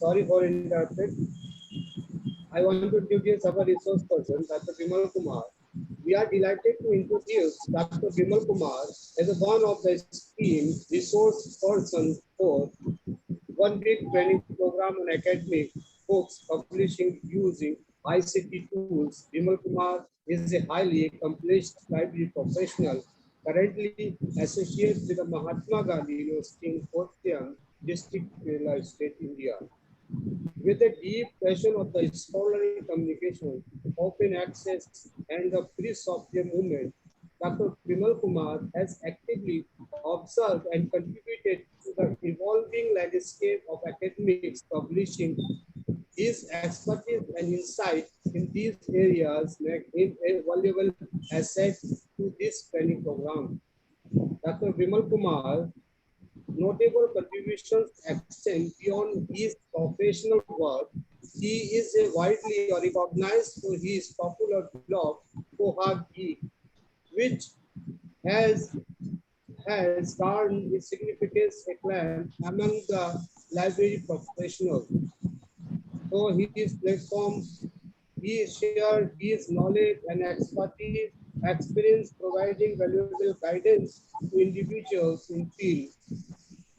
Sorry for interrupting. I want to introduce our resource person, Dr. Vimal Kumar. We are delighted to introduce Dr. Vimal Kumar as one of the scheme resource person for one big training program on academic books publishing using ICT tools. Vimal Kumar is a highly accomplished library professional, currently associated with the Mahatma Gandhi University in Kottayam district, Kerala state, India. With a deep passion of the scholarly communication, open access, and the free software movement, Dr. Vimal Kumar has actively observed and contributed to the evolving landscape of academics publishing. His expertise and insight in these areas make him a valuable asset to this training program. Dr. Vimal Kumar notable contributions extend beyond his professional work. He is a widely recognized for his popular blog, Kohag Geek, which has has garnered significant acclaim among the library professionals. So his platform, he shared his knowledge and expertise, experience providing valuable guidance to individuals in field.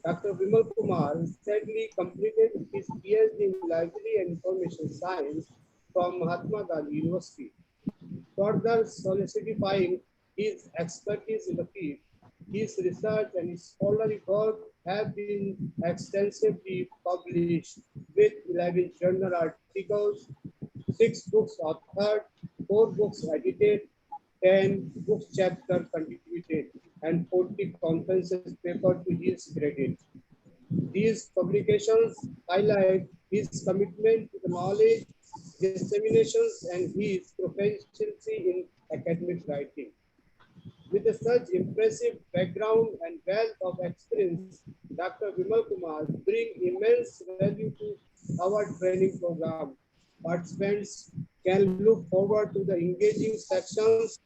Dr. Vimal Kumar recently completed his PhD in Library and Information Science from Mahatma Gandhi University, further solidifying his expertise in the field. His research and his scholarly work have been extensively published with 11 journal articles, 6 books authored, 4 books edited, 10 book chapters contributed, and 40 conferences papers to his credit. These publications highlight his commitment to the knowledge, disseminations, and his proficiency in academic writing. With such impressive background and wealth of experience, Dr. Vimal Kumar brings immense value to our training program. Participants can look forward to the engaging sessions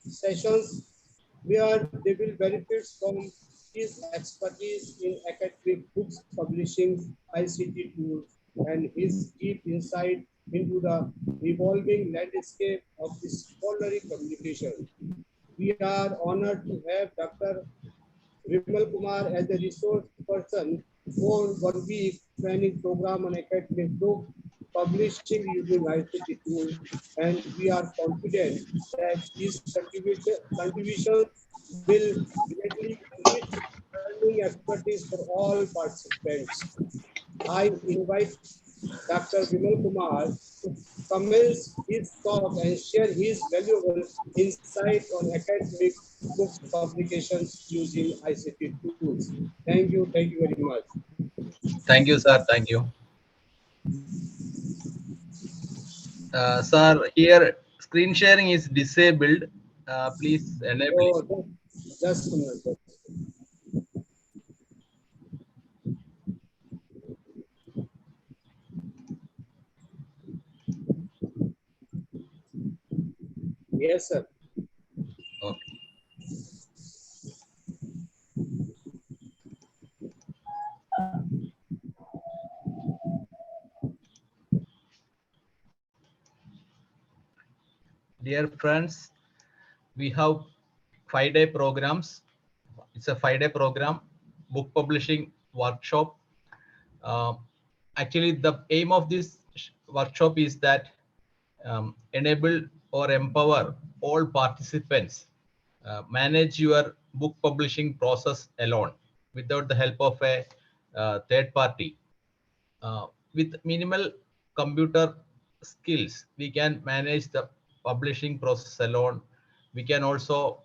where they will benefit from his expertise in academic books publishing, ICT tools, and his deep insight into the evolving landscape of scholarly communication. We are honored to have Dr. Vimal Kumar as a resource person for 1 week training program on academic book publishing using ICT tools, and we are confident that these contributions will greatly enrich learning expertise for all participants. I invite Dr. Vimal Kumar to commence his talk and share his valuable insight on academic book publications using ICT tools. Thank you very much. Thank you, sir. Thank you. Sir, here screen sharing is disabled. Please enable it. Oh, just a minute. Yes, sir. Okay. Dear friends, we have 5-day programs. It's a 5-day program, book publishing workshop. Uh, Actually, the aim of this workshop is that enable or empower all participants manage your book publishing process alone without the help of a third party. With minimal computer skills, we can manage the publishing process alone. We can also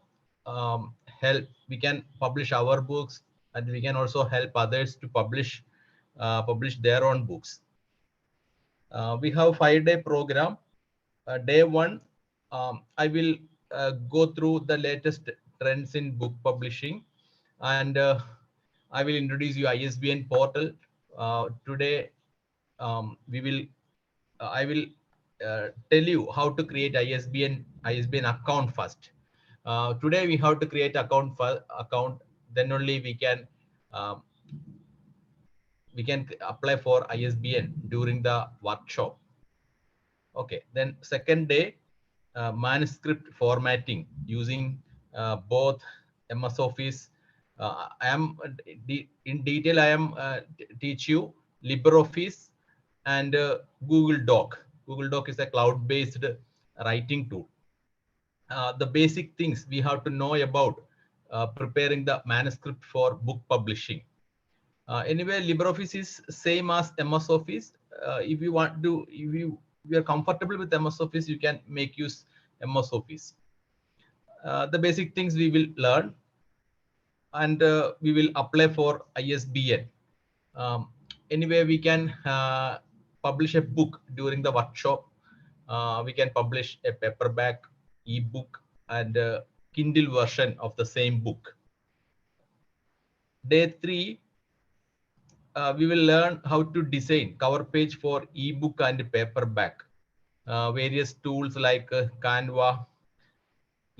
help, we can publish our books, and we can also help others to publish their own books. We have 5-day program. Day 1, I will go through the latest trends in book publishing, and I will introduce you ISBN portal. Today, we will I will tell you how to create ISBN account first. Today we have to create account, then only we can um, we can apply for ISBN during the workshop. Okay, then second day, manuscript formatting using both MS Office. I am in detail. I am teach you LibreOffice and Google Doc. Google Doc is a cloud-based writing tool. The basic things we have to know about preparing the manuscript for book publishing. Anyway, LibreOffice is same as MS Office. If you want to, if you are comfortable with MS Office, you can make use MS Office. The basic things we will learn, and we will apply for ISBN. Anyway, we can publish a book during the workshop. We can publish a paperback, ebook, and Kindle version of the same book. Day 3, we will learn how to design cover page for ebook and paperback. Various tools like Canva,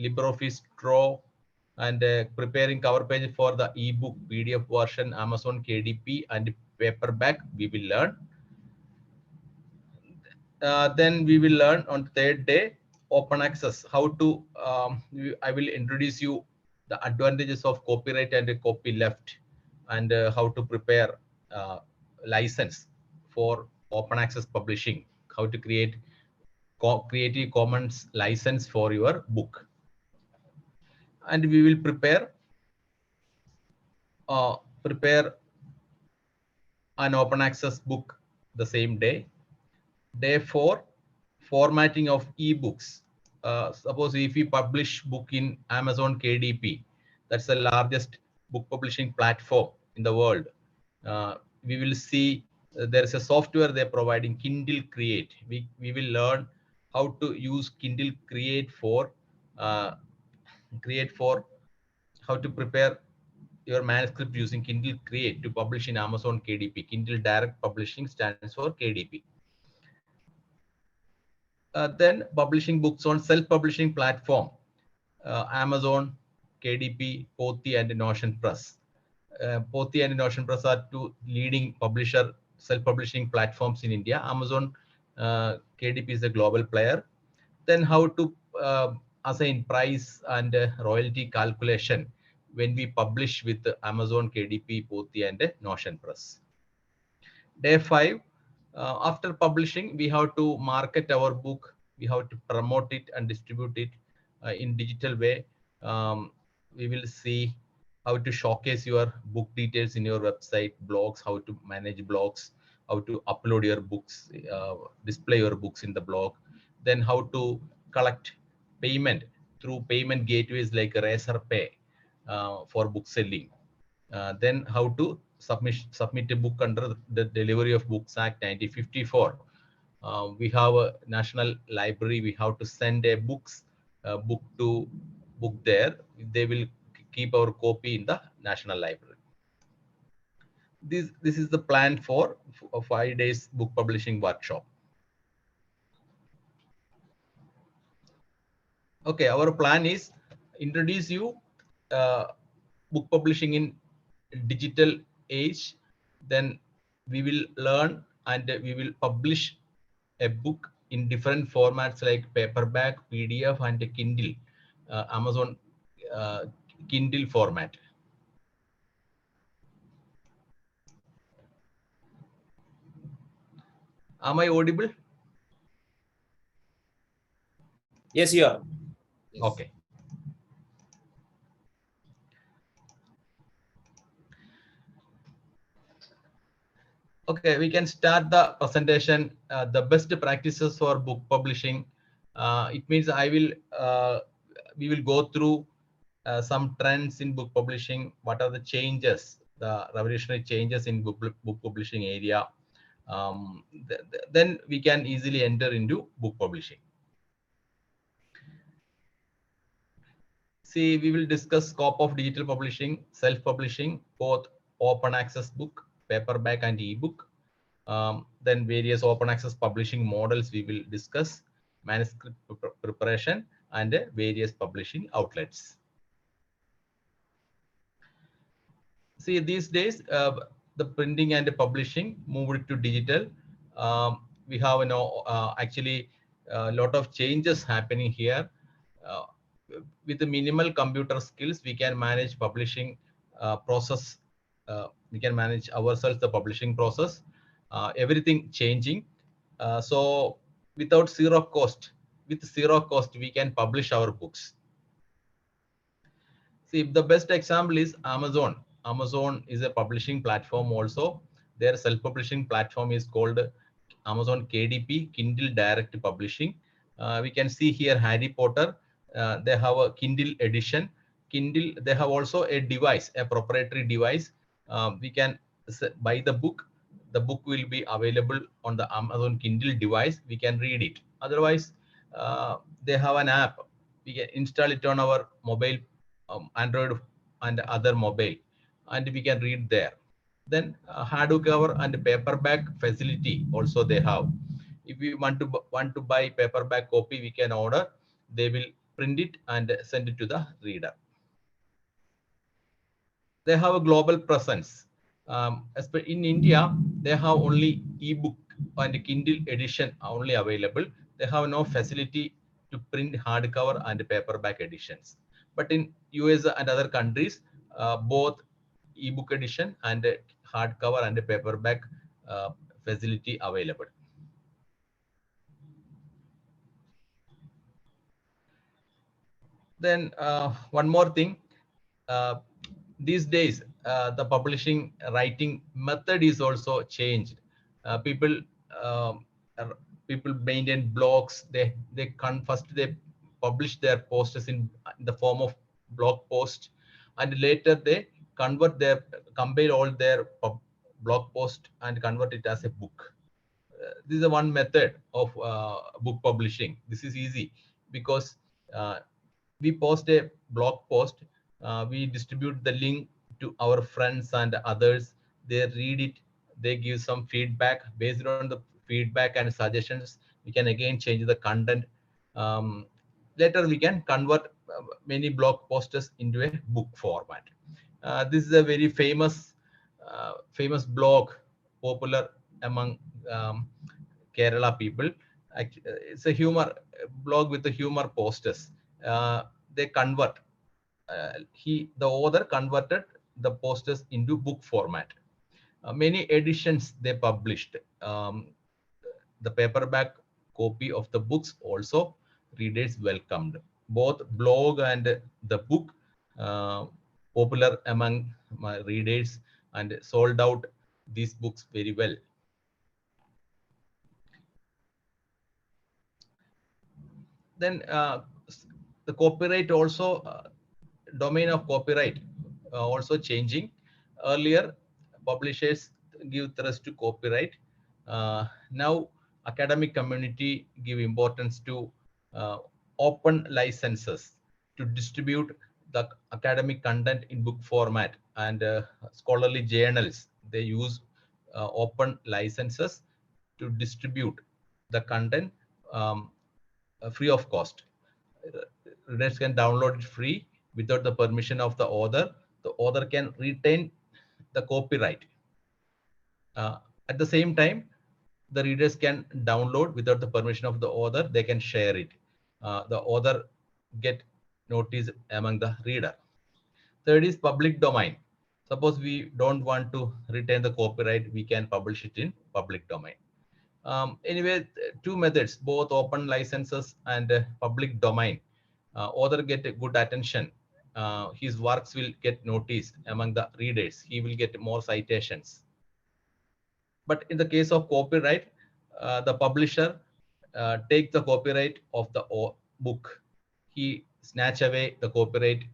LibreOffice Draw, and preparing cover page for the ebook, PDF version, Amazon KDP, and paperback we will learn. Then we will learn on third day open access, how to I will introduce you the advantages of copyright and copy left, and how to prepare license for open access publishing, how to create Creative Commons license for your book. And we will prepare an open access book the same day. Day 4, formatting of ebooks. Suppose if we publish book in Amazon KDP, that's the largest book publishing platform in the world. We will see there is a software they're providing, Kindle Create. We will learn how to use Kindle Create for how to prepare your manuscript using Kindle Create to publish in Amazon KDP. Kindle Direct Publishing stands for KDP. Then publishing books on self-publishing platform, Amazon, KDP, Pothi, and Notion Press. Pothi and Notion Press are two leading publisher self-publishing platforms in India. Amazon KDP is a global player. Then how to assign price and royalty calculation when we publish with Amazon KDP, Pothi, and Notion Press. Day 5, after publishing, we have to market our book. We have to promote it and distribute it in digital way. We will see how to showcase your book details in your website, blogs, how to manage blogs, how to upload your books, display your books in the blog, then how to collect payment through payment gateways like Razorpay for book selling. Then how to submit a book under the Delivery of Books Act 1954. We have a national library. We have to send a book there. They will keep our copy in the national library. This is the plan for a 5 days book publishing workshop. Okay, our plan is introduce you book publishing in digital age. Then we will learn and we will publish a book in different formats like paperback, PDF, and Kindle, Amazon Kindle format. Am I audible? Yes, you are. Yes. Okay. Okay, we can start the presentation. The best practices for book publishing. It means we will go through some trends in book publishing. What are the changes, the revolutionary changes in book publishing area? Then we can easily enter into book publishing. See, we will discuss scope of digital publishing, self-publishing, both open access book, paperback, and ebook. Then various open access publishing models we will discuss, manuscript preparation, and various publishing outlets. See, these days, the printing and publishing moved to digital. We have actually a lot of changes happening here. Uh, with the minimal computer skills, we can manage publishing process. We can manage ourselves the publishing process. Everything changing. So without zero cost, with zero cost, we can publish our books. See, the best example is Amazon. Amazon is a publishing platform also. Their self-publishing platform is called Amazon KDP, Kindle Direct Publishing. We can see here Harry Potter. They have a Kindle edition. Kindle, they have also a device, a proprietary device. We can buy the book. The book will be available on the Amazon Kindle device. We can read it. Otherwise, they have an app. We can install it on our mobile, Android and other mobile, and we can read there. Then hardcover and paperback facility also they have. If we want to buy paperback copy, we can order. They will print it and send it to the reader. They have a global presence. In India, they have only ebook and Kindle edition only available. They have no facility to print hardcover and paperback editions. But in US and other countries, both ebook edition and hardcover and paperback facility available. Then one more thing, uh, these days the publishing writing method is also changed. People um, people maintain blogs. First they publish their posts in the form of blog post, and later they compile all their blog post and convert it as a book. This is the one method of book publishing. This is easy because uh, we post a blog post, we distribute the link to our friends and others. They read it, they give some feedback. Based on the feedback and suggestions, we can again change the content. Later we can convert many blog posters into a book format. This is a very famous blog, popular among Kerala people. It's a humor blog with the humor posters. They convert. The author converted the posters into book format. Many editions they published. The paperback copy of the books also readers welcomed. Both blog and the book popular among my readers and sold out these books very well. Then the copyright also, domain of copyright also changing. Earlier, publishers give thrust to copyright. Now, academic community give importance to open licenses to distribute the academic content in book format, and scholarly journals, they use open licenses to distribute the content free of cost. Readers can download it free without the permission of the author. The author can retain the copyright. At the same time, the readers can download without the permission of the author. They can share it. The author get notice among the reader. Third is public domain. Suppose we don't want to retain the copyright, we can publish it in public domain. Anyway, two methods, both open licenses and public domain. Author get a good attention. His works will get noticed among the readers. He will get more citations. But in the case of copyright, the publisher take the copyright of the book. He snatch away the copyright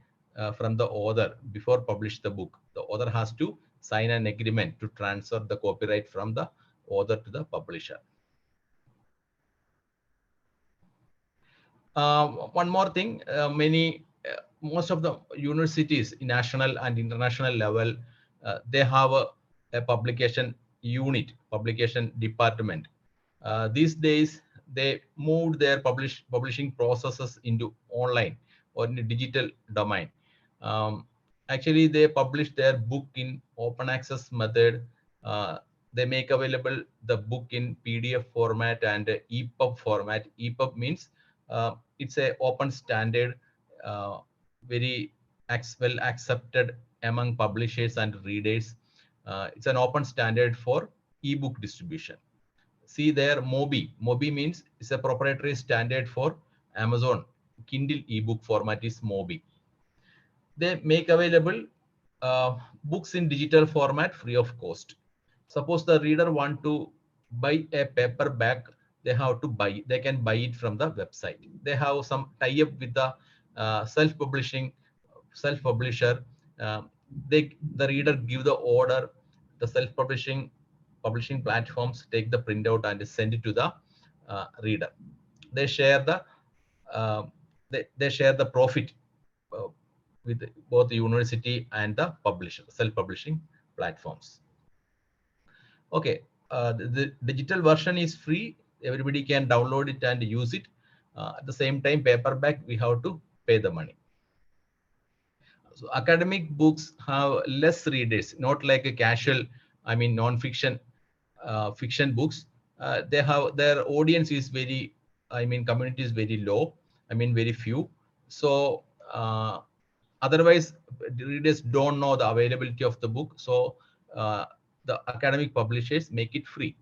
from the author before publish the book. The author has to sign an agreement to transfer the copyright from the author to the publisher. One more thing, most of the universities, national and international level, they have a publication unit, publication department. These days, they moved their publishing processes into online or in the digital domain. Actually, they publish their book in open access method. They make available the book in PDF format and EPUB format. EPUB means it's a open standard, very well accepted among publishers and readers. It's an open standard for ebook distribution. See there, Mobi. Mobi means it's a proprietary standard for Amazon. Kindle ebook format is Mobi. They make available books in digital format free of cost. Suppose the reader want to buy a paperback, they have to buy. They can buy it from the website. They have some tie-up with the self-publisher. The reader give the order. The publishing platforms take the printout and send it to the reader. They share the they share the profit uh, with both the university and the publisher, self-publishing platforms. Okay, the digital version is free. Everybody can download it and use it. At the same time, paperback, we have to pay the money. So academic books have less readers, not like a casual, I mean, non-fiction, fiction books. They have their audience is very, I mean, community is very low. I mean, very few. So otherwise, the readers don't know the availability of the book. So the academic publishers make it free.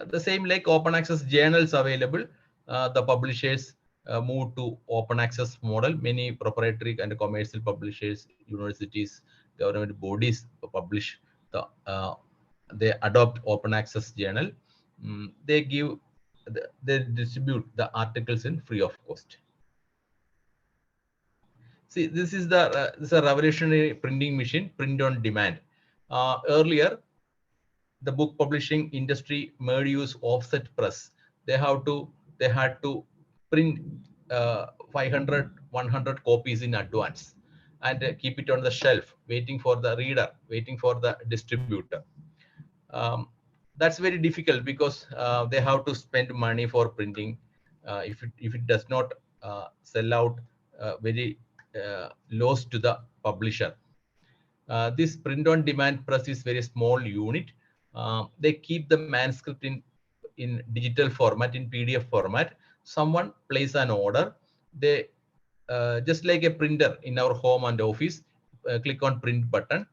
The same like open access journals available, the publishers move to open access model. Many proprietary and commercial publishers, universities, government bodies publish they adopt open access journal. They they distribute the articles in free of cost. See, this is a revolutionary printing machine, print on demand. Earlier, the book publishing industry made use offset press. They had to print 500, 100 copies in advance and keep it on the shelf, waiting for the reader, waiting for the distributor. That's very difficult because they have to spend money for printing. If it does not sell out, very loss to the publisher. This print-on-demand press is very small unit. They keep the manuscript in digital format, in PDF format. Someone place an order. They just like a printer in our home and office, click on print button.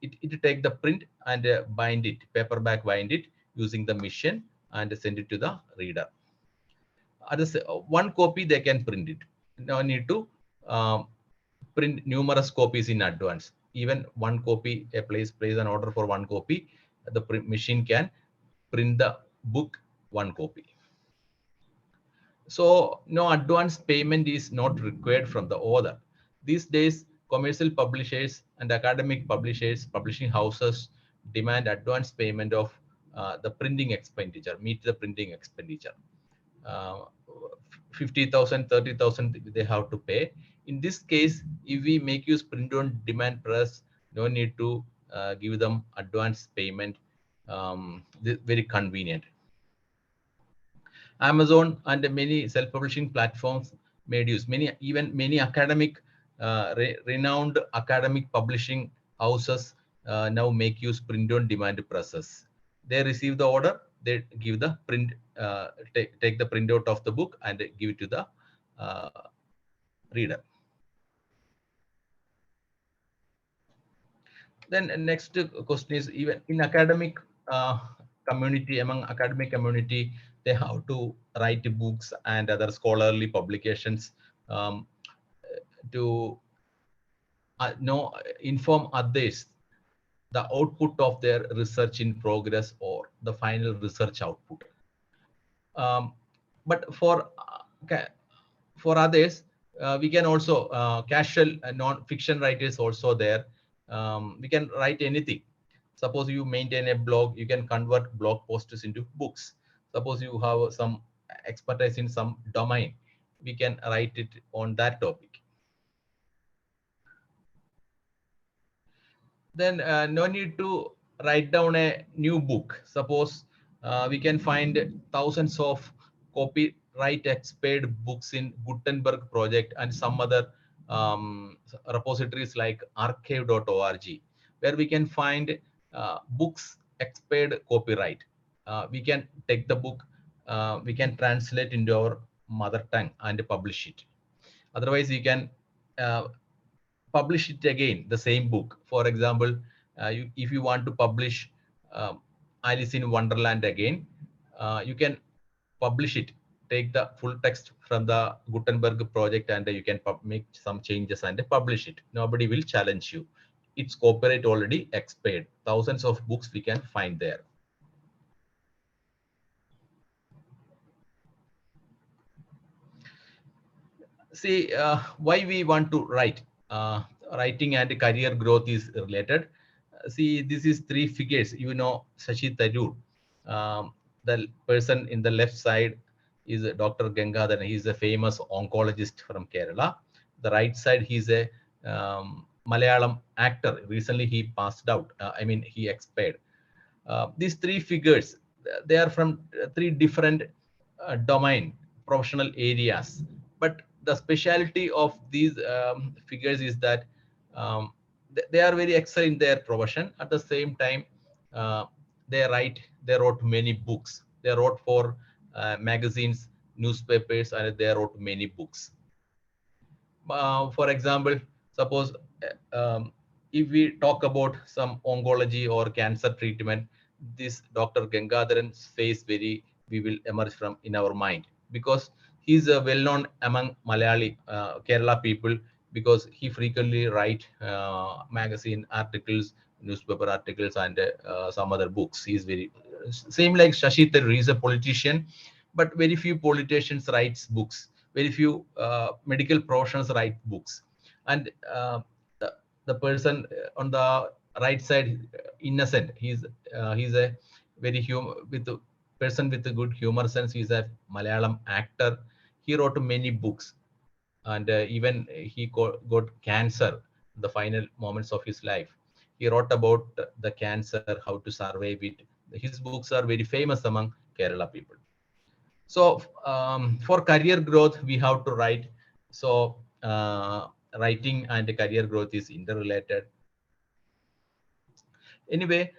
It take the print and bind it, paperback bind it using the machine and send it to the reader. One copy they can print it. No need to print numerous copies in advance. Even one copy, a place an order for one copy, the machine can print the book one copy. So no advance payment is not required from the author. These days, commercial publishers and academic publishers, publishing houses demand advance payment of the printing expenditure, meet the printing expenditure. 50,000, 30,000 they have to pay. In this case, if we make use print on demand press, no need to give them advance payment. Very convenient. Amazon and many self-publishing platforms made use. Many academic, renowned academic publishing houses now make use print-on-demand presses. They receive the order, they give the print, take the printout of the book and give it to the reader. Then next question is, even in academic community, among academic community, they have to write books and other scholarly publications to inform others the output of their research in progress or the final research output. But for others, we can also casual non-fiction writers also there. We can write anything. Suppose you maintain a blog, you can convert blog posts into books. Suppose you have some expertise in some domain, we can write it on that topic. Then no need to write down a new book. Suppose we can find thousands of copyright expired books in Gutenberg project and some other repositories like archive.org, where we can find books expired copyright. We can take the book, we can translate into our mother tongue and publish it. Otherwise, we can uh, publish it again, the same book. For example, if you want to publish um, Alice in Wonderland again, you can publish it, take the full text from the Gutenberg project, and you can make some changes and publish it. Nobody will challenge you. Its copyright already expired. Thousands of books we can find there. See, why we want to write. Writing and career growth is related. See, this is three figures. You know, Shashi Tharoor. The person in the left side is Dr. Gangadharan. He's a famous oncologist from Kerala. The right side, he's a Malayalam actor. Recently, he passed out. I mean, he expired. These three figures, they are from three different domain professional areas, but the specialty of these figures is that they are very excellent in their profession. At the same time, uh, they wrote many books. They wrote for magazines, newspapers, and they wrote many books. For example, suppose if we talk about some oncology or cancer treatment, this Dr. Gangadharan's face we will emerge from in our mind, because he's well known among Malayali Kerala people, because he frequently write magazine articles, newspaper articles, and some other books. He's very same like Shashi Tharoor. He's a politician, but very few politicians writes books. Very few medical professionals write books. And the person on the right side, innocent, he's a very with a person with a good humor sense. He's a Malayalam actor. He wrote many books, and even he got cancer in the final moments of his life. He wrote about the cancer, how to survive it. His books are very famous among Kerala people. So for career growth, we have to write. So writing and career growth is interrelated. Anyway,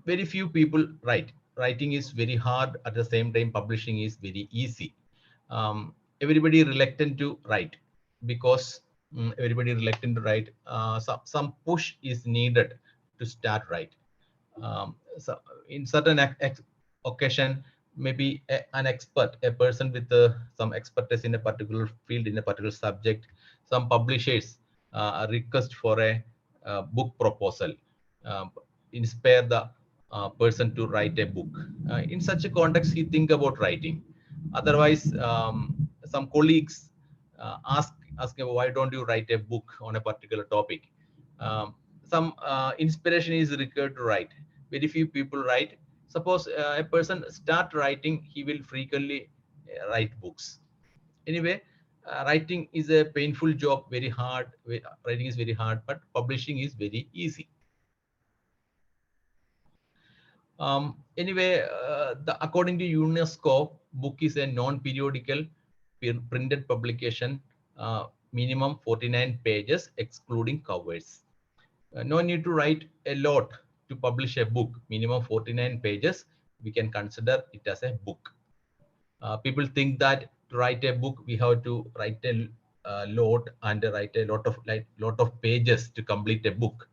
very few people write. Writing is very hard. At the same time, publishing is very easy. Everybody reluctant to write, because everybody reluctant to write. Some push is needed to start write. So in certain occasion, maybe an expert, a person with some expertise in a particular field, in a particular subject, some publishers request for a book proposal, uh, inspire the person to write a book. In such a context, he think about writing. Otherwise, some colleagues ask him, why don't you write a book on a particular topic? Some inspiration is required to write. Very few people write. Suppose a person start writing, he will frequently write books. Anyway, writing is a painful job, very hard. Writing is very hard, but publishing is very easy. Anyway, according to UNESCO, book is a non-periodical printed publication, minimum 49 pages, excluding covers. No need to write a lot to publish a book. Minimum 49 pages, we can consider it as a book. People think that to write a book, we have to write a lot and write a lot of pages to complete a book.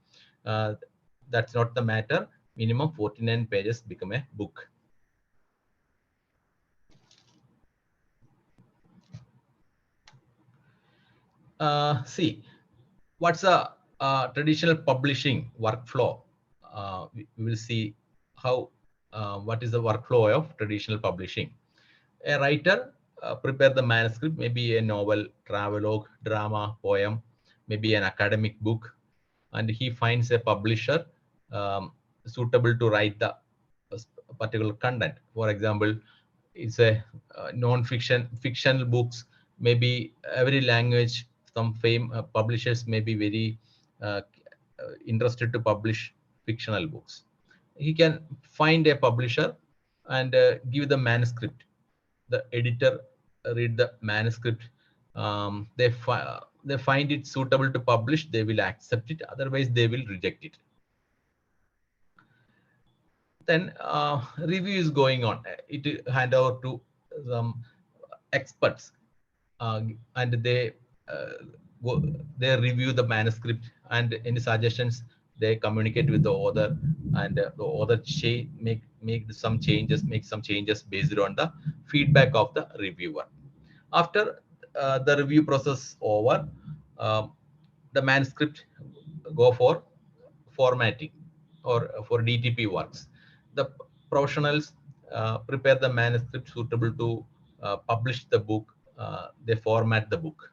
That's not the matter. Minimum 49 pages become a book. See, what's a traditional publishing workflow? We will see how what is the workflow of traditional publishing. A writer prepare the manuscript, maybe a novel, travelogue, drama, poem, maybe an academic book, and he finds a publisher suitable to write the particular content. For example, it's a non-fiction, fictional books, maybe every language. Some publishers may be very interested to publish fictional books. He can find a publisher and give the manuscript. The editor read the manuscript. They they find it suitable to publish, they will accept it. Otherwise, they will reject it. Then review is going on. It hand over to some experts, and uh, go, they review the manuscript, and any suggestions they communicate with the author, and the author make some changes, based on the feedback of the reviewer. After the review process over, um, the manuscript go for formatting or for DTP works. The professionals prepare the manuscript suitable to publish the book. They format the book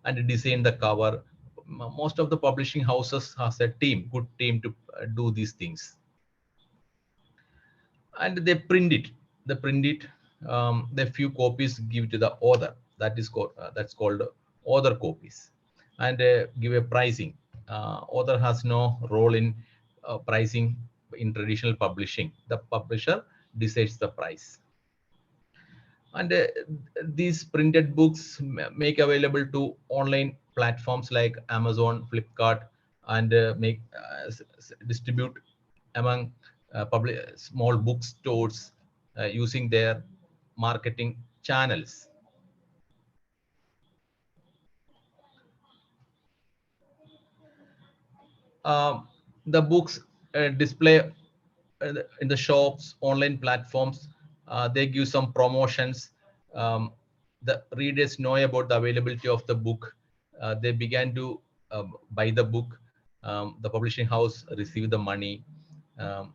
and design the cover. Most of the publishing houses has a good team to do these things, and they print it. They print it. The few copies give to the author. That's called author copies, and give a pricing. Author has no role in pricing in traditional publishing. The publisher decides the price, and these printed books make available to online platforms like Amazon, Flipkart, and distribute among small bookstores using their marketing channels. The books display in the shops, online platforms. They give some promotions. The readers know about the availability of the book. They began to buy the book. The publishing house receive the money. Um,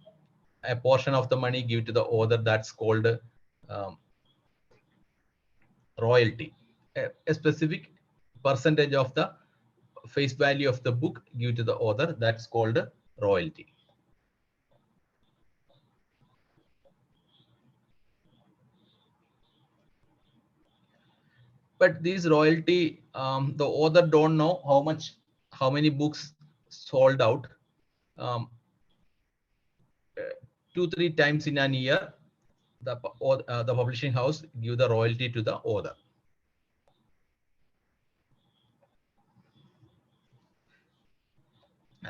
a portion of the money give to the author. That's called um, royalty. A specific percentage of the face value of the book give to the author. That's called royalty. But these royalty, the author don't know how many books sold out. um, 2-3 times in an year, the publishing house give the royalty to the author.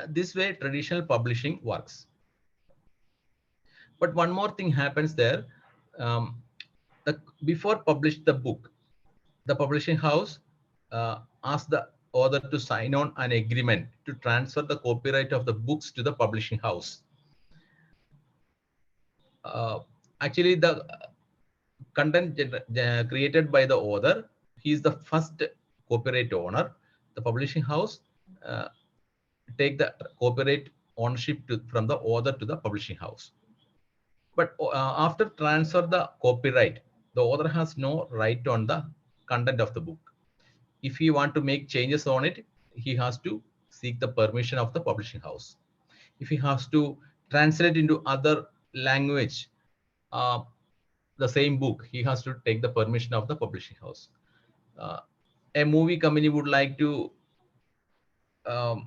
This way traditional publishing works. But one more thing happens there. um, Before publish the book, the publishing house asks the author to sign on an agreement to transfer the copyright of the books to the publishing house. uh, Actually, the content created by the author, he is the first copyright owner. The publishing house uh, take the copyright ownership from the author to the publishing house. But after transfer the copyright, the author has no right on the content of the book. If he want to make changes on it, he has to seek the permission of the publishing house. If he has to translate into other language uh, the same book, he has to take the permission of the publishing house. Uh, a movie company would like to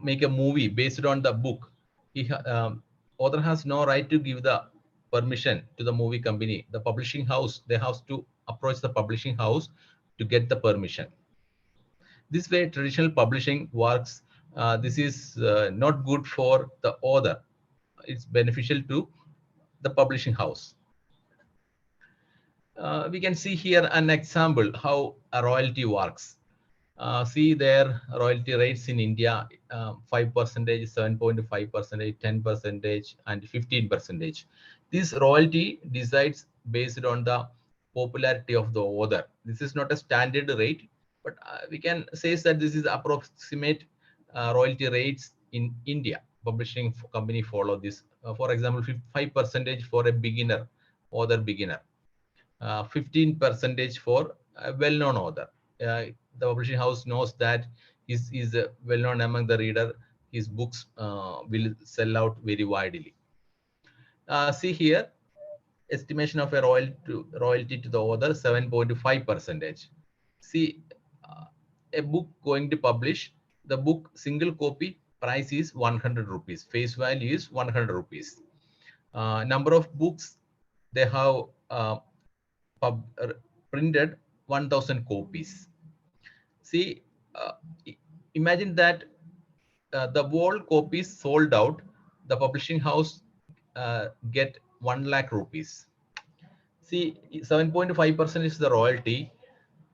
make a movie based on the book. Author has no right to give the permission to the movie company. The publishing house, they have to approach the publishing house to get the permission. This way, traditional publishing works. This is not good for the author. It's beneficial to the publishing house. We can see here an example how a royalty works. See their royalty rates in India: 5%, 7.5%, 10%, and 15%. This royalty decides based on the popularity of the author. This is not a standard rate, but we can say that this is approximate royalty rates in India. Publishing company follow this. For example, 5% for a beginner, author beginner. 15% for a well-known author. The publishing house knows that is well-known among the reader. His books will sell out very widely. See here, estimation of a royalty to the author, 7.5%. See, a book going to publish, the book single copy price is 100 rupees. Face value is 100 rupees. Number of books, they have printed 1000 copies. See, imagine that the whole copies sold out, the publishing house get 1 lakh rupees. See, 7.5% is the royalty.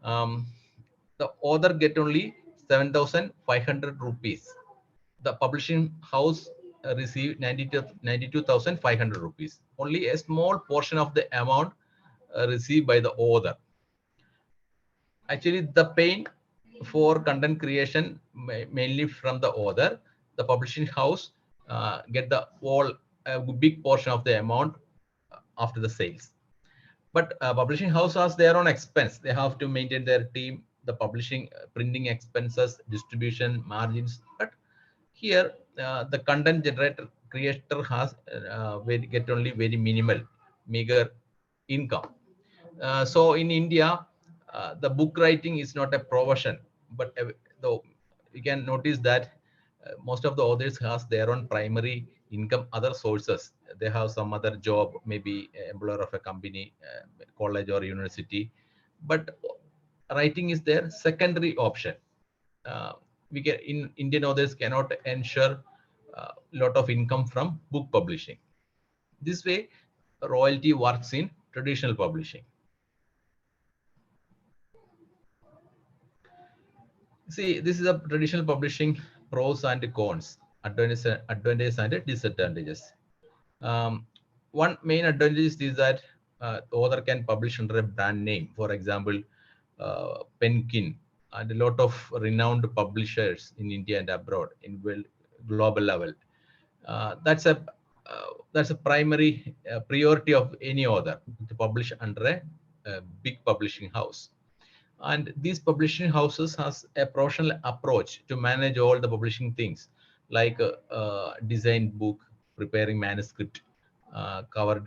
Um, the author get only 7,500 rupees. The publishing house receive 92,500 rupees. Only a small portion of the amount received by the author. Actually, the pain for content creation mainly from the author. The publishing house get the whole big portion of the amount after the sales. But publishing house has their own expense. They have to maintain their team, the publishing, printing expenses, distribution margins. But here, the content generator creator has get only very minimal, meager income. So in India, the book writing is not a profession, but though you can notice that most of the authors has their own primary income, other sources. They have some other job, maybe employer of a company, college or university, but writing is their secondary option. Uh, we can in Indian authors cannot ensure a lot of income from book publishing. This way, royalty works in traditional publishing. See, this is a traditional publishing pros and cons, advantages and disadvantages. Um, One main advantage is that author can publish under a brand name. For example, Penkin and a lot of renowned publishers in India and abroad in global level. That's a primary priority of any author to publish under a big publishing house. And these publishing houses has a professional approach to manage all the publishing things, like design book, preparing manuscript, cover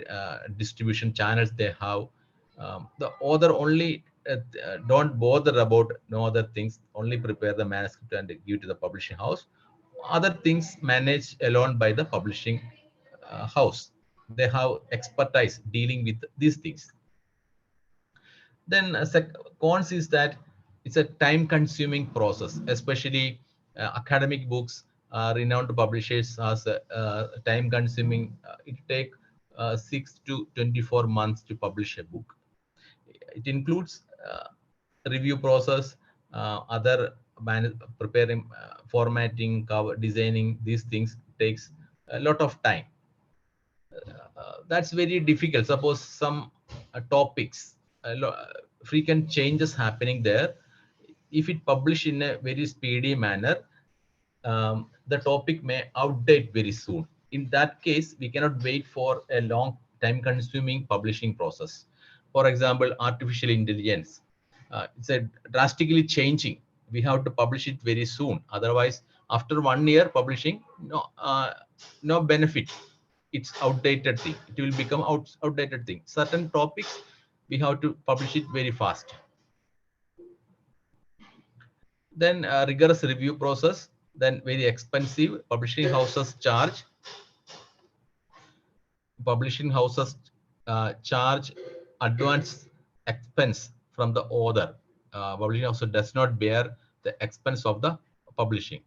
distribution channels they have. The author only don't bother about no other things, only prepare the manuscript and give to the publishing house. Other things managed alone by the publishing house. They have expertise dealing with these things. Then cons is that it's a time consuming process, especially academic books. Renowned publishers has a time consuming, it take 6 to 24 months to publish a book. It includes review process, other preparing, formatting, cover designing. These things takes a lot of time. That's very difficult. Suppose some topics, frequent changes happening there. If it published in a very speedy manner, the topic may outdate very soon. In that case, we cannot wait for a long time consuming publishing process. For example, artificial intelligence. It's a drastically changing. We have to publish it very soon. Otherwise, after 1 year publishing, no benefit. It's outdated thing. It will become outdated thing. Certain topics, we have to publish it very fast. Then rigorous review process, then very expensive. Publishing houses charge advance expense from the author. Publishing house does not bear the expense of the publishing,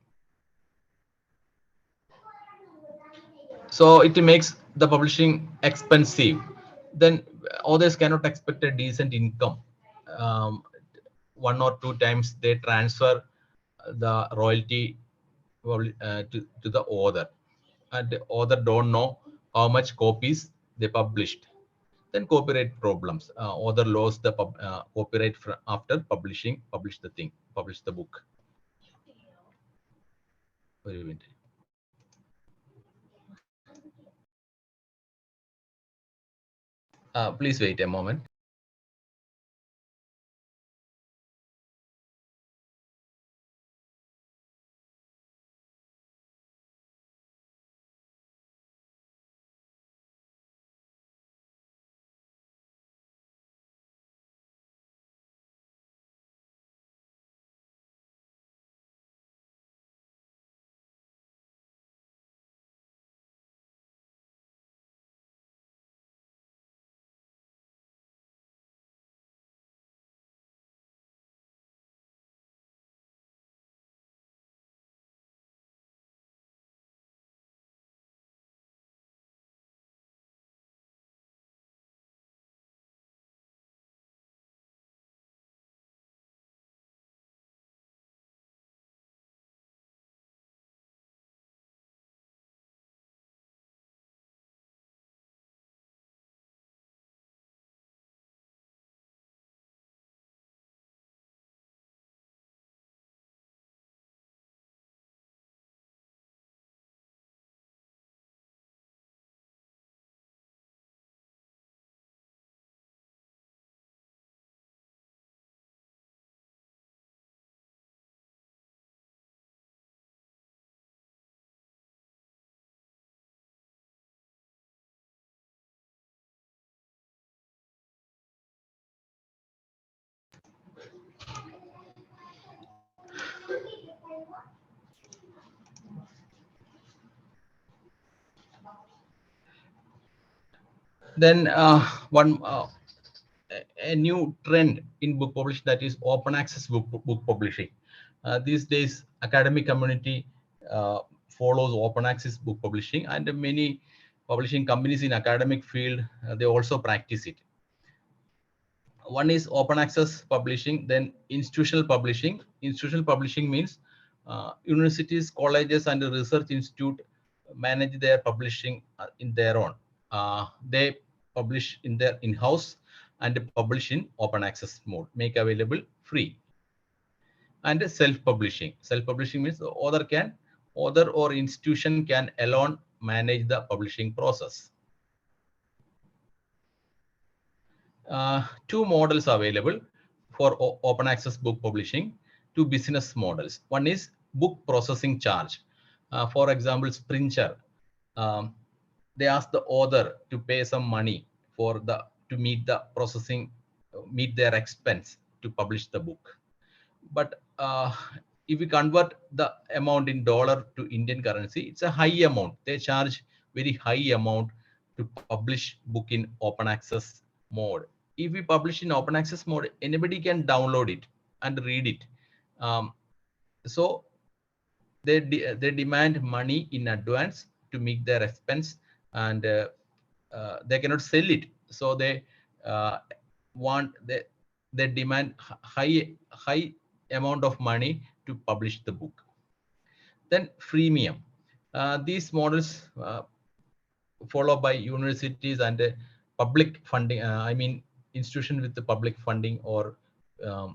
so it makes the publishing expensive. Then authors cannot expect a decent income. um, 1 or 2 times they transfer the royalty to the author, and the author don't know how much copies they published. Then copyright problems. Author lost the copyright after publish the thing, publish the book. Wait a minute. Please wait a moment. Then a new trend in book publishing, that is open access book publishing. These days, academic community follows open access book publishing, and many publishing companies in academic field they also practice it. One is open access publishing, then institutional publishing. Institutional publishing means universities, colleges, and research institute manage their publishing in their own. They publish in their in-house and publish in open access mode, make available free. And self-publishing. Self-publishing means the author or institution can alone manage the publishing process. Two models available for open access book publishing, two business models. One is book processing charge. For example, Sprinter, they ask the author to pay some money to meet the processing, meet their expense to publish the book. But if we convert the amount in dollar to Indian currency, it's a high amount. They charge very high amount to publish book in open access mode. If we publish in open access mode, anybody can download it and read it. So they demand money in advance to meet their expense, and they cannot sell it. So they they demand high amount of money to publish the book. Then freemium. These models followed by universities and public funding. I mean, institutions with the public funding, or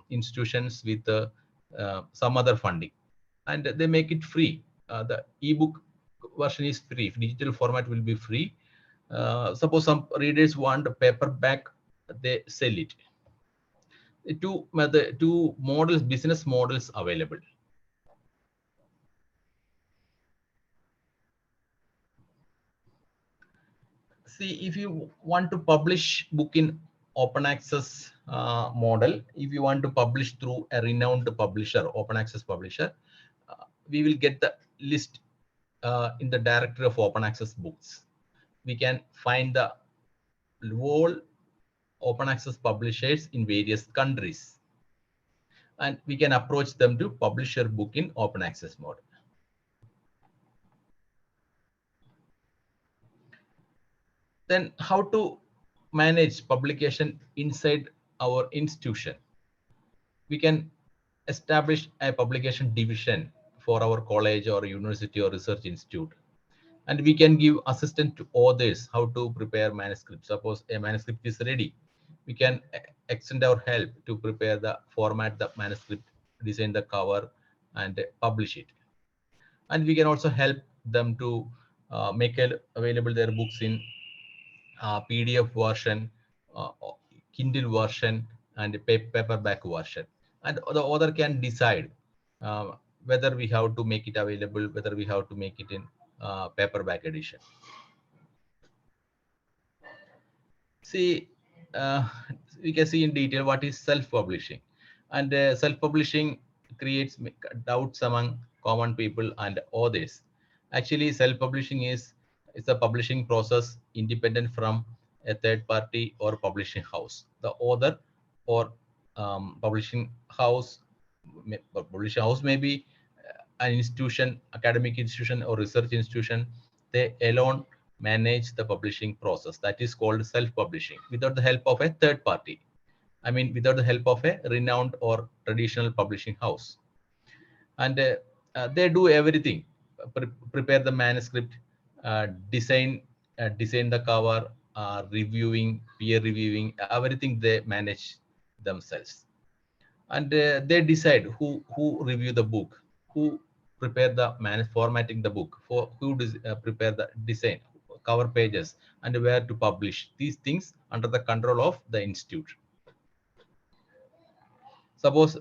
institutions with some other funding, and they make it free. The ebook version is free. Digital format will be free. Suppose some readers want a paperback, they sell it. Two models, business models available. See, if you want to publish book in open access model, if you want to publish through a renowned publisher, open access publisher, we will get the list in the directory of open access books. We can find the whole open access publishers in various countries, and we can approach them to publish your book in open access mode. Then how to manage publication inside our institution? We can establish a publication division for our college or university or research institute, and we can give assistance to authors how to prepare manuscripts. Suppose a manuscript is ready, we can extend our help to prepare the format, the manuscript, design the cover, and publish it. And we can also help them to make available their books in PDF version, Kindle version, and paperback version. And the author can decide whether we have to make it available, whether we have to make it in paperback edition. See, we can see in detail what is self-publishing. And self-publishing creates doubts among common people and authors. Actually, self-publishing is a publishing process independent from a third party or publishing house. The author or publishing house may be an institution, academic institution, or research institution. They alone manage the publishing process. That is called self-publishing, without the help of a third party. I mean, without the help of a renowned or traditional publishing house. And they do everything: prepare the manuscript, design the cover, reviewing, peer reviewing, everything they manage themselves. And they decide who review the book, who prepare the formatting the book, for who prepare the design, cover pages, and where to publish these things under the control of the institute. Suppose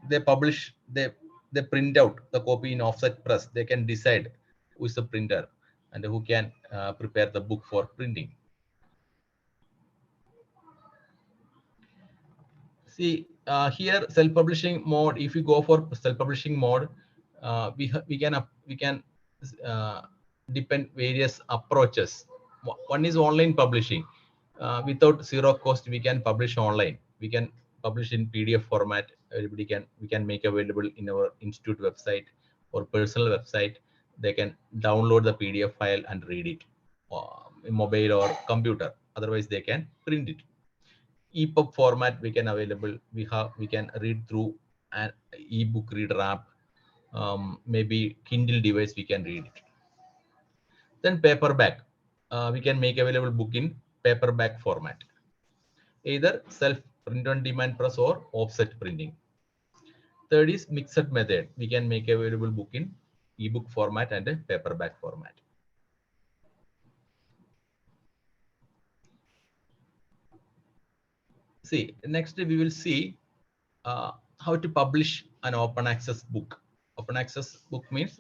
they publish, they print out the copy in offset press, they can decide who is the printer and who can prepare the book for printing. See, here self-publishing mode, if you go for self-publishing mode, we can uh, depend various approaches. One is online publishing. Without zero cost, we can publish online. We can publish in PDF format. Everybody can, we can make available in our institute website or personal website. They can download the PDF file and read it in mobile or computer. Otherwise, they can print it. EPUB format we can available. We can read through an ebook reader app. Maybe Kindle device we can read it. Then paperback, we can make available book in paperback format, either self print on demand press or offset printing. Third is mixed method, we can make available book in ebook format and a paperback format. See, next we will see how to publish an open access book. Open access book means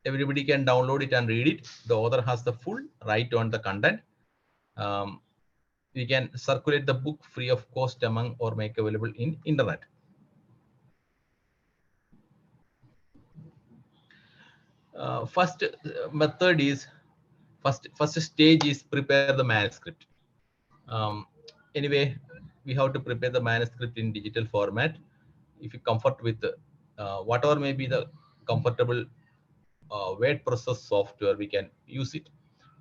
everybody can download it and read it. The author has the full right on the content. We can circulate the book free of cost among or make available in internet. First method is first stage is prepare the manuscript. Anyway, we have to prepare the manuscript in digital format. If you comfort with whatever may be the comfortable word process software, we can use it.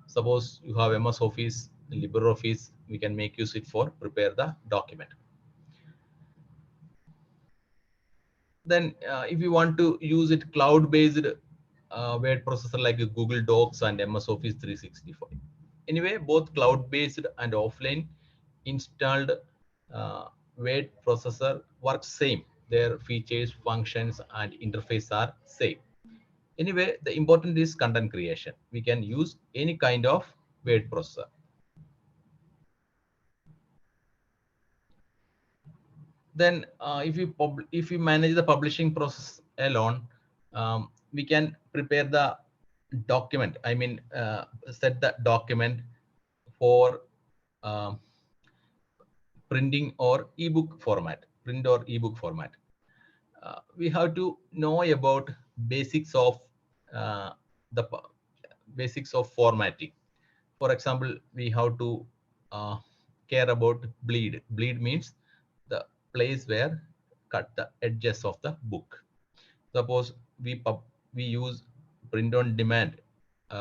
Suppose you have MS Office, LibreOffice, we can make use it for prepare the document. Then if you want to use it cloud-based word processor like Google Docs and MS Office 365. Anyway, both cloud-based and offline installed word processor work same. Their features, functions, and interface are same. Anyway, the important is content creation. We can use any kind of word processor. Then if you manage the publishing process alone, we can prepare the document. I mean, set the document for printing or ebook format, print or ebook format. We have to know about basics of the basics of formatting. For example, we have to care about bleed. Bleed means the place where cut the edges of the book. Suppose we use print on demand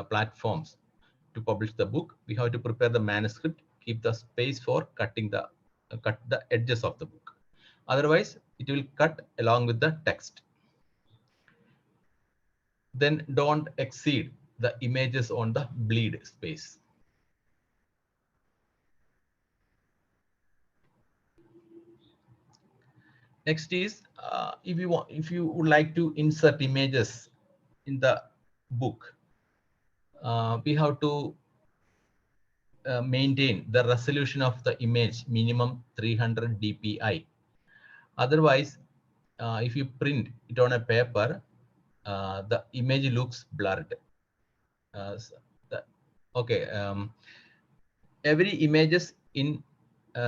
platforms to publish the book. We have to prepare the manuscript, keep the space for cutting the cut the edges of the book. Otherwise, it will cut along with the text. Then don't exceed the images on the bleed space. Next is if you would like to insert images in the book, we have to maintain the resolution of the image minimum 300 dpi. Otherwise, if you print it on a paper, the image looks blurred. Okay, every images in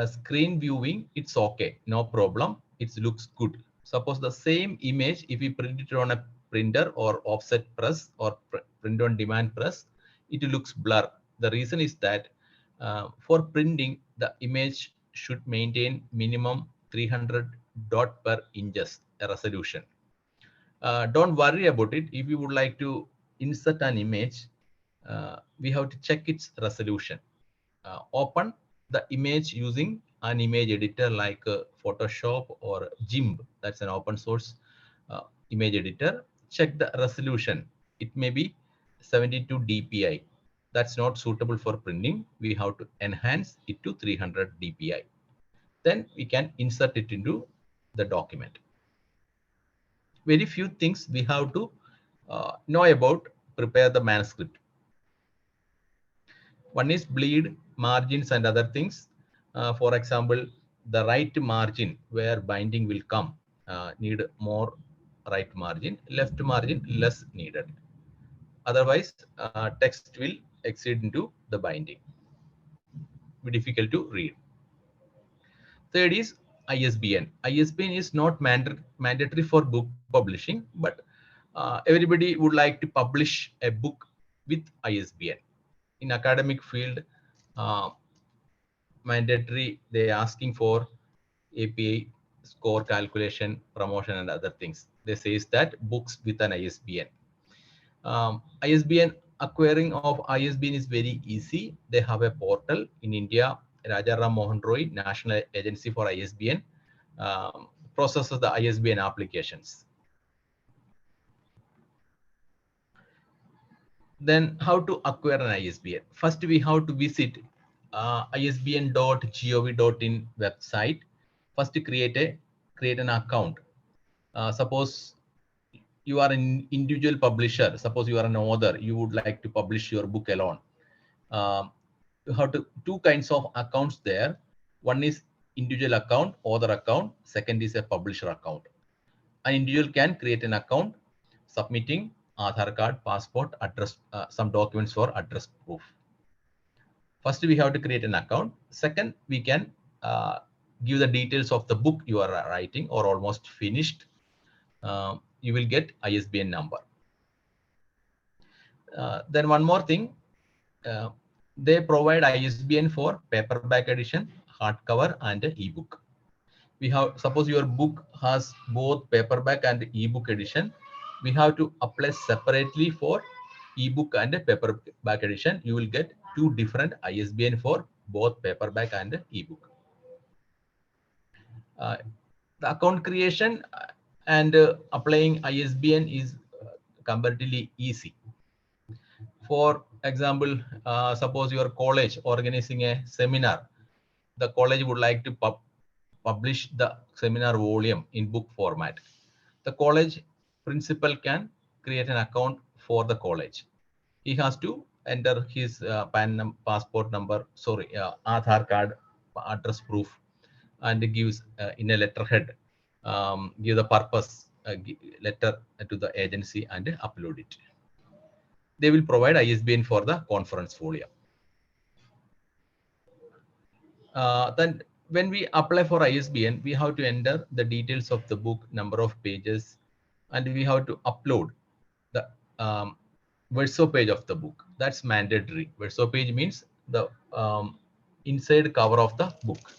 screen viewing, it's okay, no problem, it looks good. Suppose the same image, if you print it on a printer or offset press or print on demand press, it looks blur. The reason is that for printing, the image should maintain minimum 300 dot per inches resolution. Don't worry about it. If you would like to insert an image, we have to check its resolution. Open the image using an image editor like Photoshop or GIMP. That's an open source image editor. Check the resolution. It may be 72 dpi. That's not suitable for printing. We have to enhance it to 300 dpi. Then we can insert it into the document. Very few things we have to know about prepare the manuscript. One is bleed, margins, and other things. For example, the right margin where binding will come need more right margin, left margin less needed. Otherwise, text will exceed into the binding. Be difficult to read. Third is ISBN. ISBN is not mandatory for book publishing, but everybody would like to publish a book with ISBN. In academic field, mandatory, they asking for API, score calculation, promotion, and other things. They says that books with an ISBN. ISBN, acquiring of ISBN is very easy. They have a portal in India. Raja Ram Mohan Roy, National Agency for ISBN, processes the ISBN applications. Then how to acquire an ISBN? First, we have to visit isbn.gov.in website. First, create an account. Suppose you are an individual publisher. Suppose you are an author. You would like to publish your book alone. You have two kinds of accounts there. One is individual account, author account. Second is a publisher account. An individual can create an account, submitting Aadhaar card, passport, address, some documents for address proof. First, we have to create an account. Second, we can give the details of the book you are writing or almost finished. You will get ISBN number. Then one more thing, they provide ISBN for paperback edition, hardcover, and ebook. We have, suppose your book has both paperback and ebook edition, we have to apply separately for ebook and paperback edition. You will get two different ISBN for both paperback and ebook. The account creation and applying ISBN is comparatively easy. For example, suppose your college organizing a seminar, the college would like to publish the seminar volume in book format. The college principal can create an account for the college. He has to enter his passport number, Aadhaar card, address proof, and gives in a letterhead, give the purpose letter to the agency and upload it. They will provide ISBN for the conference folio. Then when we apply for ISBN, we have to enter the details of the book, number of pages, and we have to upload the verso page of the book. That's mandatory. Verso page means the inside cover of the book.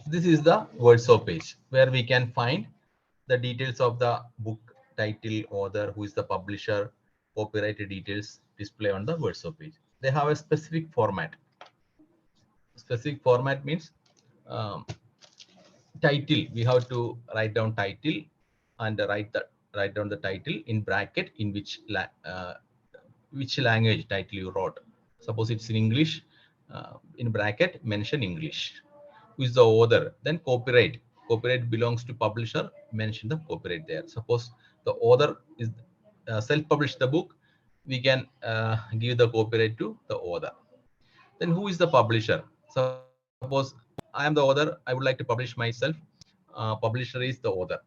This is the verso page where we can find the details of the book, title, author, who is the publisher, copyright details display on the verso page. They have a specific format. Specific format means title. We have to write down title and write down the title in bracket in which language title you wrote. Suppose it's in English, in bracket mention English. Who is the author? Then copyright. Copyright belongs to publisher. Mention the copyright there. Suppose the author is self-published the book, we can give the copyright to the author. Then who is the publisher? Suppose I am the author, I would like to publish myself. Publisher is the author.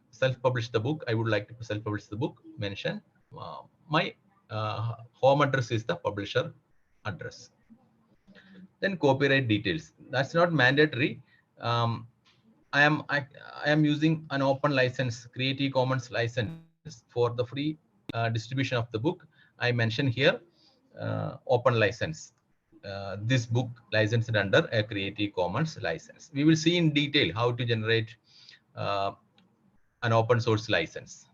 Self-publish the book, I would like to self-publish the book. Mention my home address is the publisher address. Then copyright details. That's not mandatory. I am using an open license, Creative Commons license for the free distribution of the book. I mention here open license. This book licensed under a Creative Commons license. We will see in detail how to generate an open source license.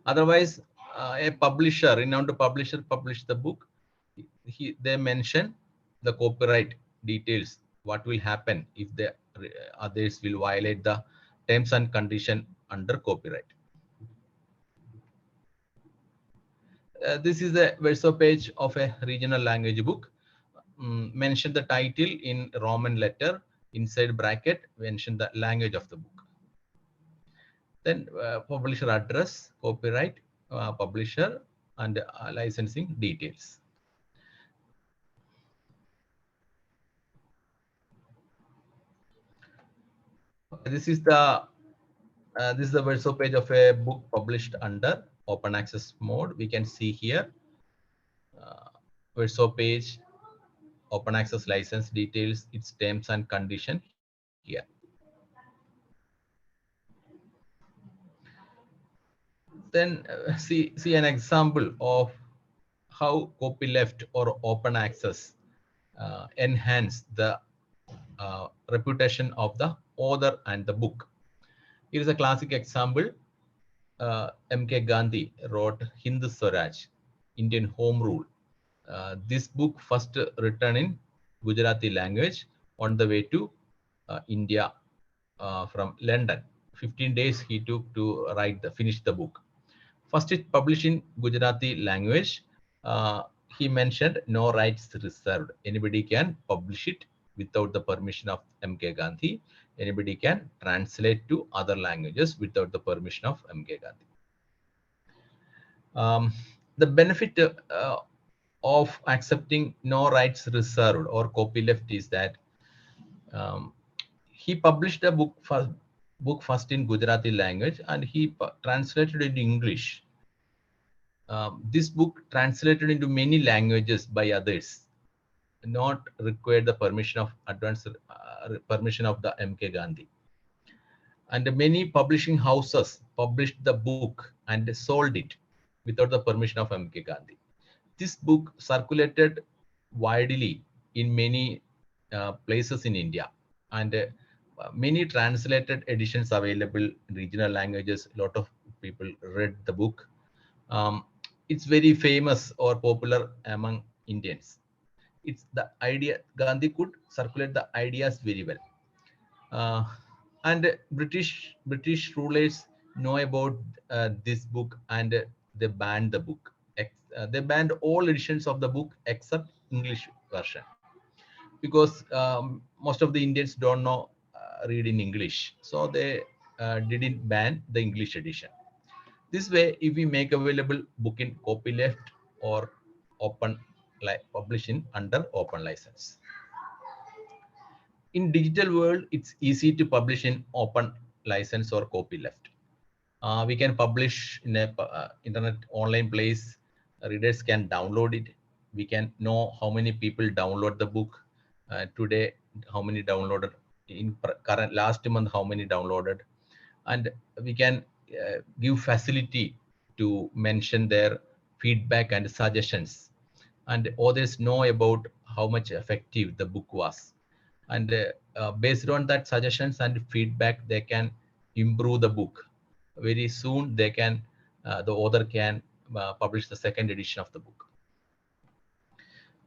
Otherwise, a publisher, renowned publisher, published the book. They mention the copyright details. What will happen if the others will violate the terms and condition under copyright. This is the verso page of a regional language book. Mention the title in Roman letter, inside bracket mention the language of the book. Then publisher address, copyright, publisher, and licensing details. This is the verso page of a book published under open access mode. We can see here verso page, open access license details, its terms and condition here. Then see an example of how copyleft or open access enhance the reputation of the author and the book. Here is a classic example. M.K. Gandhi wrote Hind Swaraj, Indian Home Rule. This book first written in Gujarati language on the way to India from London. 15 days he took to finish the book. First, it published in Gujarati language. He mentioned no rights reserved. Anybody can publish it without the permission of M.K. Gandhi. Anybody can translate to other languages without the permission of M.K. Gandhi. The benefit of accepting no rights reserved or copyleft is that he published a book first in Gujarati language and he translated it in English. This book translated into many languages by others, not required the permission of permission of the M.K. Gandhi. And many publishing houses published the book and sold it without the permission of M.K. Gandhi. This book circulated widely in many places in India, and many translated editions available in regional languages. A lot of people read the book. It's very famous or popular among Indians. It's the idea Gandhi could circulate the ideas very well. And British rulers know about this book, and they banned the book. They banned all editions of the book except English version, because most of the Indians don't know read in English, so they didn't ban the English edition. This way, if we make available book in copyleft or open publishing under open license. In digital world, it's easy to publish in open license or copyleft. We can publish in a internet online place. Readers can download it. We can know how many people download the book today, how many downloaded in current last month, how many downloaded, and we can give facility to mention their feedback and suggestions, and others know about how much effective the book was, and based on that suggestions and feedback, they can improve the book. Very soon they can the author can publish the second edition of the book.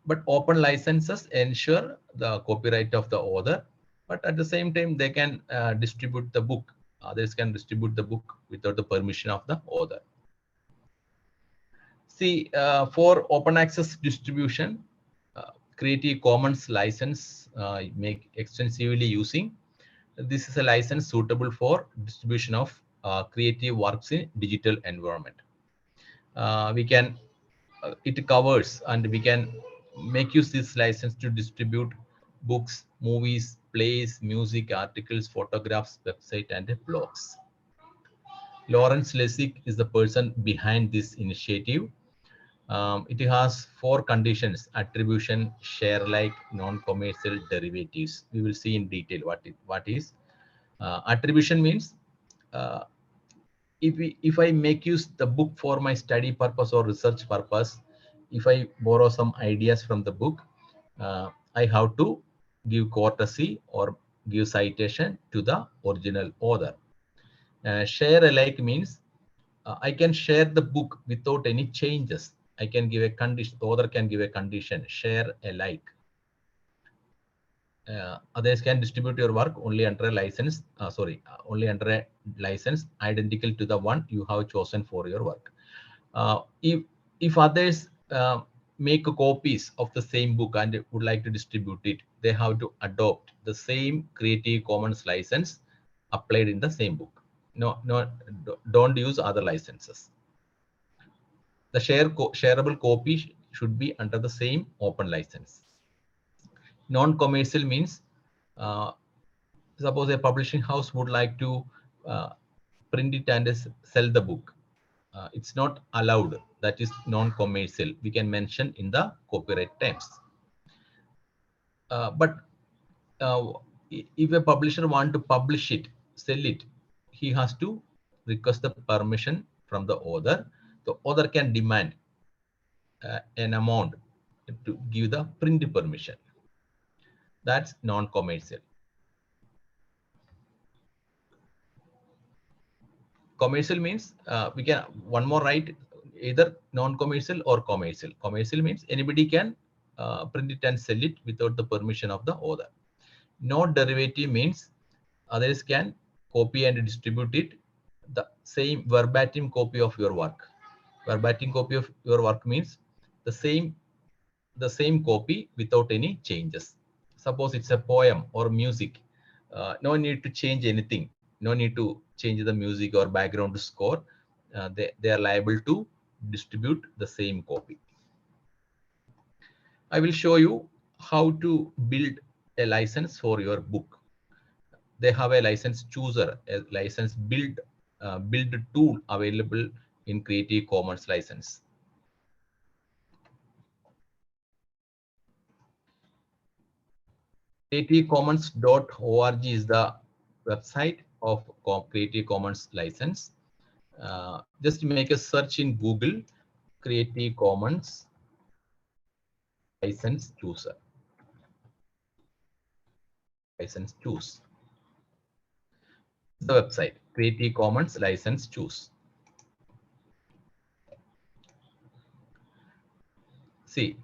But open licenses ensure the copyright of the author, but at the same time they can distribute the book. Others can distribute the book without the permission of the author. See, for open access distribution, Creative Commons license make extensively using. This is a license suitable for distribution of creative works in digital environment. We can it covers, and we can make use this license to distribute books, movies, plays, music, articles, photographs, website, and blogs. Lawrence Lessig is the person behind this initiative. It has 4 conditions: attribution, share like, non-commercial, derivatives. We will see in detail what is. Attribution means if I make use the book for my study purpose or research purpose, if I borrow some ideas from the book, I have to give courtesy or give citation to the original author. Share alike means I can share the book without any changes. I can give a condition, the author can give a condition, share alike. Others can distribute your work only under a license, only under a license identical to the one you have chosen for your work. If others make copies of the same book and would like to distribute it, they have to adopt the same Creative Commons license applied in the same book. Don't use other licenses. The shareable copy should be under the same open license. Non-commercial means suppose a publishing house would like to print it and sell the book. It's not allowed. That is non-commercial. We can mention in the copyright terms. But if a publisher want to publish it, sell it, he has to request the permission from the author. The author can demand an amount to give the print permission. That's non-commercial. Commercial means we can one more right, either non-commercial or commercial. Commercial means anybody can print it and sell it without the permission of the author. Not derivative means others can copy and distribute it, the same verbatim copy of your work. Verbatim copy of your work means the same copy without any changes. Suppose it's a poem or music, no need to change anything, no need to change the music or background score. They are liable to distribute the same copy. I will show you how to build a license for your book. They have a license chooser, a license build tool available in Creative Commons license. creativecommons.org is the website of Creative Commons license. Just make a search in Google, Creative Commons license chooser. License choose. The website, Creative Commons license choose. See,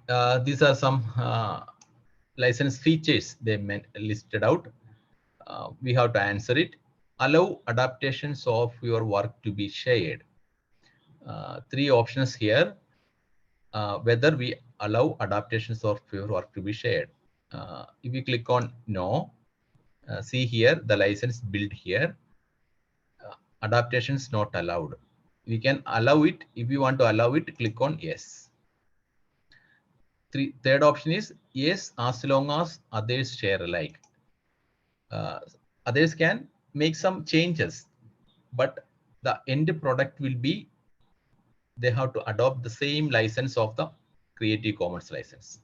these are some license features they listed out. We have to answer it. Allow adaptations of your work to be shared. Three options here. Whether we allow adaptations of your work to be shared. If you click on no, see here the license built here. Adaptations not allowed. We can allow it. If you want to allow it, click on yes. Third option is yes, as long as others share alike. Others can make some changes, but the end product will be, they have to adopt the same license of the Creative Commons license.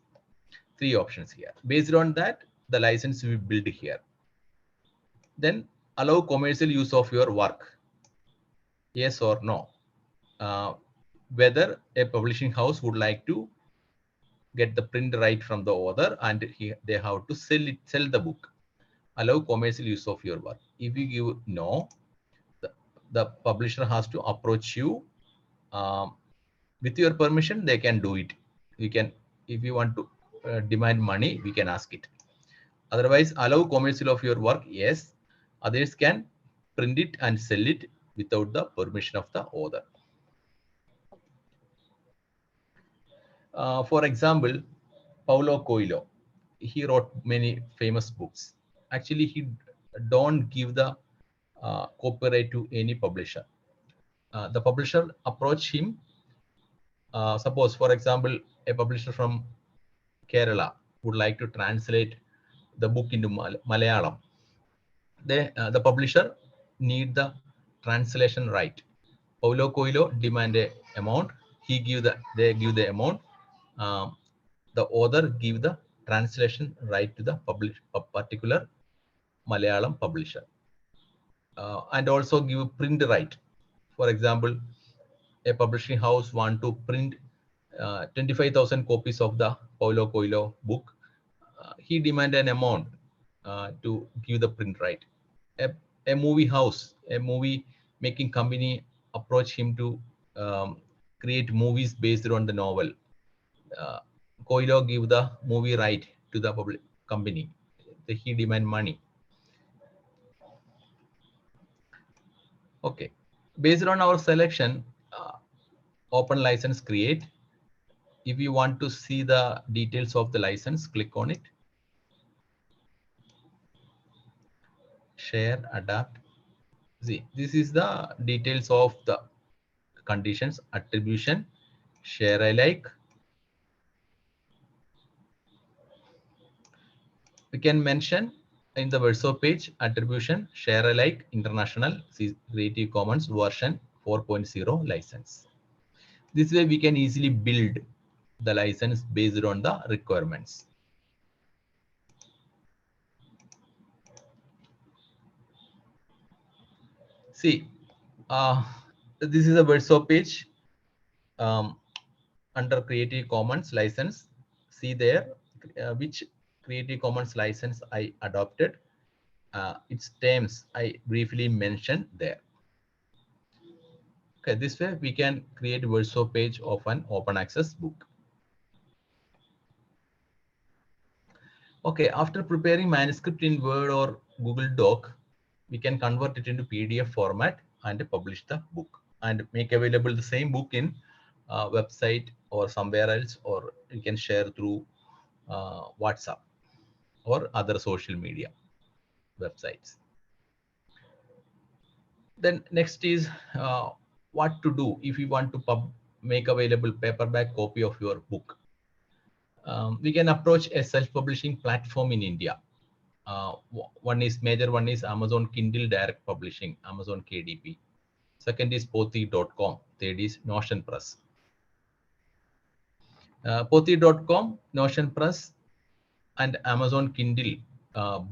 Three options here. Based on that, the license will be built here. Then allow commercial use of your work. Yes or no. Whether a publishing house would like to get the print right from the author and they have to sell the book. Allow commercial use of your work. If you give no, the publisher has to approach you. With your permission, they can do it. You can, if you want to demand money, we can ask it. Otherwise, allow commercial of your work. Yes, others can print it and sell it without the permission of the author. For example, Paulo Coelho, he wrote many famous books. Actually, he don't give the copyright to any publisher. The publisher approach him. Suppose, for example, a publisher from Kerala would like to translate the book into Malayalam. The publisher need the translation right. Paulo Coelho demand a amount. They give the amount. The author give the translation right to the particular Malayalam publisher, and also give print right. For example, a publishing house want to print 25,000 copies of the Paulo Coelho book. He demand an amount to give the print right. A movie house, a movie making company approach him to create movies based on the novel. Coelho give the movie right to the public company. He demand money. Okay, based on our selection, open license create. If you want to see the details of the license, click on it. Share, adapt. See, this is the details of the conditions: attribution, share alike. We can mention in the verso page attribution, share alike, international, Creative Commons version 4.0 license. This way we can easily build the license based on the requirements. See, this is a workshop page under Creative Commons license. See there which Creative Commons license I adopted. Its terms I briefly mentioned there. Okay, this way we can create a workshop page of an open access book. Okay, after preparing manuscript in Word or Google Doc, we can convert it into PDF format and publish the book and make available the same book in website or somewhere else, or you can share through WhatsApp or other social media websites. Then next is what to do if you want to make available paperback copy of your book. We can approach a self-publishing platform in India. One is Amazon Kindle Direct Publishing, Amazon KDP. Second is Pothi.com. Third is Notion Press. Pothi.com, Notion Press, and Amazon Kindle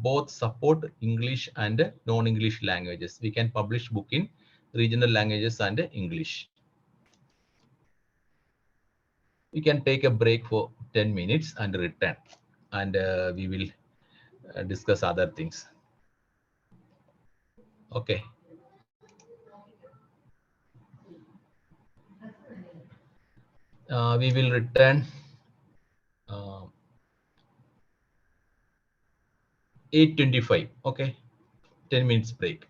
both support English and non-English languages. We can publish book in regional languages and English. We can take a break for 10 minutes and return, and we will discuss other things. Okay. We will return 8:25. Okay, 10 minutes break.